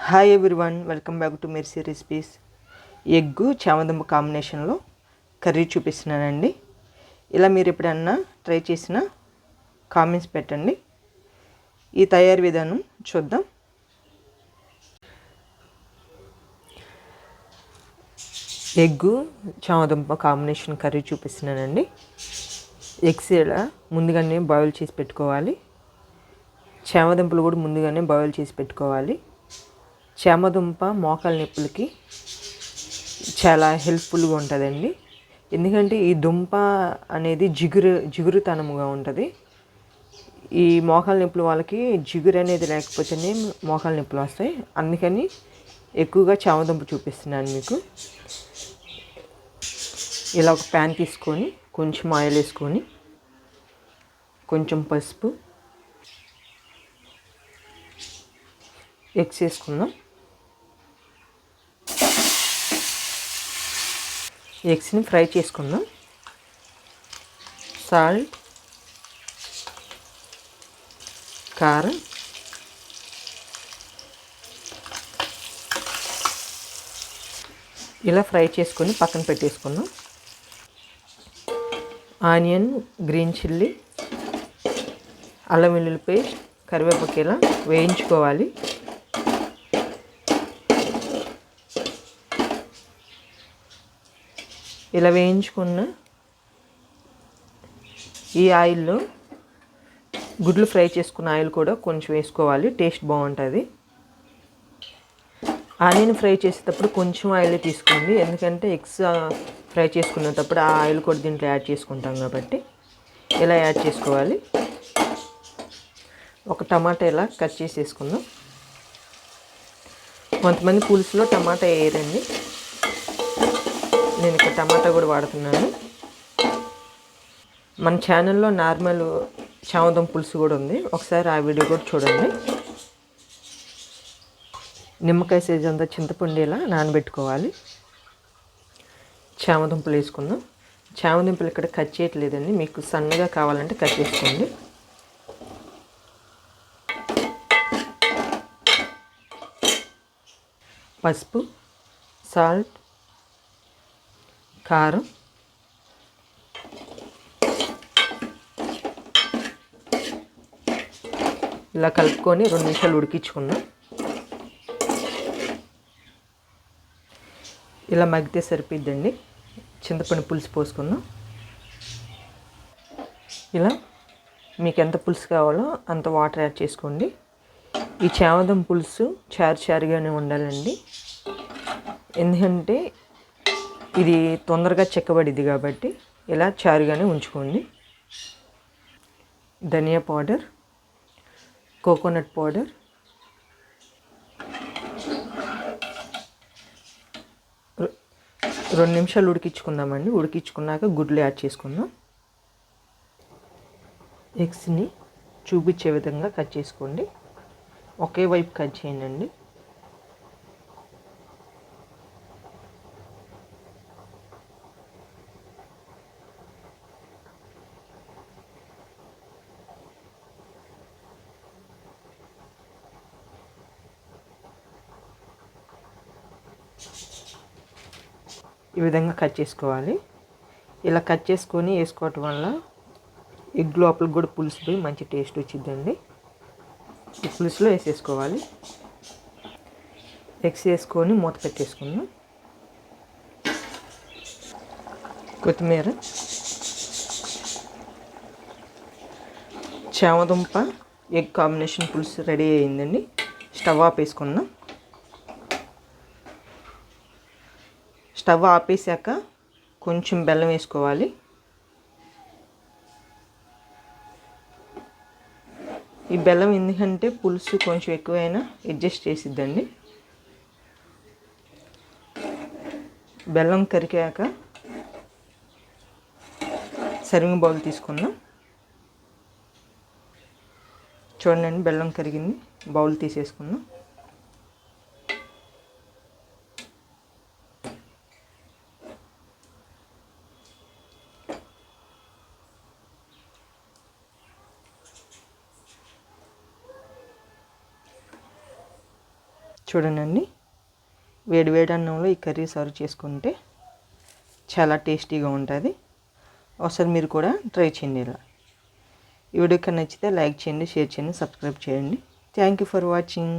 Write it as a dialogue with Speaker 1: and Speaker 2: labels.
Speaker 1: Hi everyone, welcome back to Mercy recipes. Egg చామదుంప కాంబినేషన్లో curry చూపిస్తున్నానండి. ఇలా మీరు ఎప్పుడన్నా ట్రై చేసిన కామెంట్స్ పెట్టండి. ఈ తయారీ విధానం చూద్దాం. ఎగ్గు చామదుంప కాంబినేషన్ కర్రీ చూపిస్తున్నానండి. ఎగ్స్ ఇలా ముందుగానే బాయిల్ చేసి పెట్టుకోవాలి. చామదుంపలు కూడా ముందుగానే బాయిల్ చేసి పెట్టుకోవాలి. చామదుంప మోకాల నొప్పులకి చాలా హెల్ప్ఫుల్గా ఉంటుందండి. ఎందుకంటే ఈ దుంప అనేది జిగురుతనముగా ఉంటుంది. ఈ మోకాల నొప్పులు వాళ్ళకి జిగురు అనేది లేకపోతేనే మోకాల నొప్పులు వస్తాయి. అందుకని ఎక్కువగా చామదుంప చూపిస్తున్నాను మీకు. ఇలా ఒక ప్యాన్ తీసుకొని కొంచెం ఆయిల్ వేసుకొని కొంచెం పసుపు, ఎగ్స్ వేసుకుందాం. ఎగ్స్ని ఫ్రై చేసుకుందాం. సాల్ట్, కారం, ఇలా ఫ్రై చేసుకొని పక్కన పెట్టేసుకుందాం. ఆనియన్, గ్రీన్ చిల్లీ, అల్లం వెల్లుల్లి పేస్ట్, కరివేపాకు ఇలా వేయించుకోవాలి. ఇలా వేయించుకున్న ఈ ఆయిల్లో గుడ్లు ఫ్రై చేసుకున్న ఆయిల్ కూడా కొంచెం వేసుకోవాలి, టేస్ట్ బాగుంటుంది. ఆనియన్ ఫ్రై చేసేటప్పుడు కొంచెం ఆయిల్ తీసుకోండి, ఎందుకంటే ఎగ్స్ ఫ్రై చేసుకునేటప్పుడు ఆ ఆయిల్ కూడా దీంట్లో యాడ్ చేసుకుంటాం కాబట్టి ఇలా యాడ్ చేసుకోవాలి. ఒక టమాటా ఇలా కట్ చేసి వేసుకుందాం. కొంతమంది పులుసులో టమాటా వేయరండి, నేను ఇక్కడ టమాటా కూడా వాడుతున్నాను. మన ఛానల్లో నార్మల్ చామదుంప పులుసు కూడా ఉంది, ఒకసారి ఆ వీడియో కూడా చూడండి. నిమ్మకాయ సైజు అంతా చింతపండు ఇలా నానబెట్టుకోవాలి. చామదుంపలు వేసుకుందాం. చామదుంపలు ఇక్కడ కట్ చేయట్లేదండి, మీకు సన్నగా కావాలంటే కట్ చేసుకోండి. పసుపు, సాల్ట్, కారం, ఇలా కలుపుకొని 2 నిమిషాలు ఉడికించుకుందాం. ఇలా మగ్గితే సరిపోద్దండి. చింతపండు పులుసు పోసుకుందాం. ఇలా మీకు ఎంత పులుసు కావాలో అంత వాటర్ యాడ్ చేసుకోండి. ఈ చామదుంప పులుసు చారుగానే ఉండాలండి, ఎందుకంటే ఇది తొందరగా చెక్కబడిద్ది కాబట్టి ఇలా చారుగానే ఉంచుకోండి. ధనియా పౌడర్, కోకోనట్ పౌడర్, రెండు నిమిషాలు ఉడికించుకుందామండి. ఉడికించుకున్నాక గుడ్లు యాడ్ చేసుకుందాం. ఎగ్స్ని చూపించే విధంగా కట్ చేసుకోండి, ఒకే వైపు కట్ చేయండి. ఈ విధంగా కట్ చేసుకోవాలి. ఇలా కట్ చేసుకొని వేసుకోవటం వల్ల ఎగ్ లోపలికి కూడా పులుసు పోయి మంచి టేస్ట్ వచ్చిందండి. ఈ పులుసులో వేసేసుకోవాలి. ఎగ్స్ వేసుకొని మూత పెట్టేసుకుందాం. కొత్తిమీర, చామదుంప ఎగ్ కాంబినేషన్ పులుసు రెడీ అయిందండి. స్టవ్ ఆపేసుకుందాం. స్టవ్ ఆపేసాక కొంచెం బెల్లం వేసుకోవాలి. ఈ బెల్లం ఎందుకంటే పులుసు కొంచెం ఎక్కువైనా అడ్జస్ట్ చేసిద్దండి. బెల్లం కరిగాక సర్వింగ్ బౌల్ తీసుకుందాం. చూడండి, బెల్లం కరిగింది, బౌల్ తీసేసుకుందాం. చూడండి, వేడి వేడి అన్నంలో ఈ కర్రీ సర్వ్ చేసుకుంటే చాలా టేస్టీగా ఉంటుంది. ఒకసారి మీరు కూడా ట్రై చేయండి. ఇలా ఈ వీడియో నచ్చితే లైక్ చేయండి, షేర్ చేయండి, సబ్స్క్రైబ్ చేయండి. Thank you for watching.